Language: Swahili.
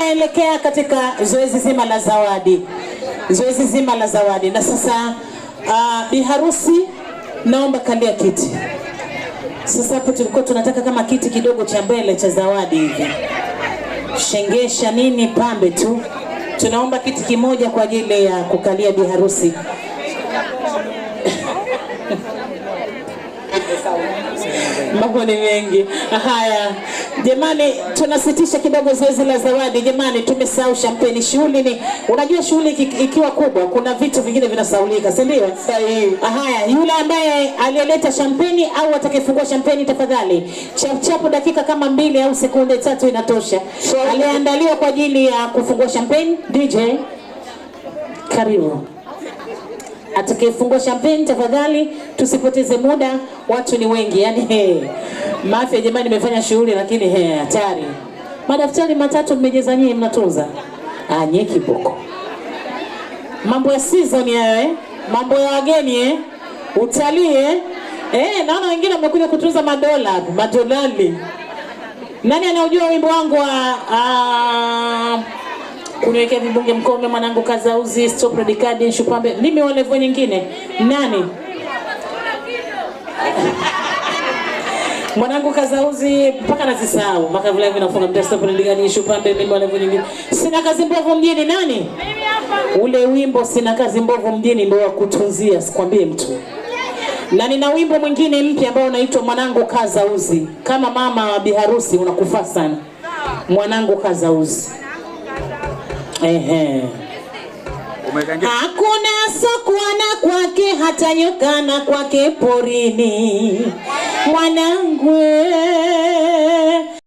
Naelekea katika zoezi zima la zawadi. Zoezi zima la zawadi. Na sasa bi harusi naomba kalia kiti. Sasa hapo tulikuwa tunataka kama kiti kidogo cha mbele cha zawadi hivi. Shengesha nini pambe tu. Tunaomba kiti kimoja kwa ajili ya kukalia bi harusi. Mambo ni mengi. Haya. Jamani, tunasitisha kidogo zoezi la zawadi. Jamani, tumesahau champagne. Shughuli ni, unajua shughuli ikiwa kubwa kuna vitu vingine vinasaulika, si ndio? Sahihi. Haya, yule ambaye aliyeleta champagne au atakayefungua champagne tafadhali. Chapu dakika kama 2 au sekunde 3 inatosha. Aliandaliwa kwa ajili ya kufungua champagne. DJ, karibu. Atakayefungua champagne tafadhali, tusipoteze muda, watu ni wengi. Yani Mafia jamani, nimefanya shughuli lakini hatari. Madaftari 3 mmejeza nyinyi mnatunza. Nye kiboko. Mambo ya season ya mambo ya wageni utalii naona wengine wamekuja kutunza madolari. Nani anaujua wimbo wangu wa kuniwekea vibunge mkonge mwanangu kazauzi stop radicadi shupambe mimi walevo nyingine nani mwanangu kazauzi mpaka nazisahau mpaka vile hivi nafunga mta stop radicadi shupambe mimi walevo nyingine sina kazi mbovu mjini nani ule wimbo sina kazi mbovu mjini ndio wa kutunzia sikwambie mtu. Na nina wimbo mwingine mpya ambao unaitwa mwanangu kazauzi. Kama mama wa biharusi unakufa sana. Mwanangu kazauzi. Hakuna sokwana kwake hata nyokana kwake porini. Mwanangu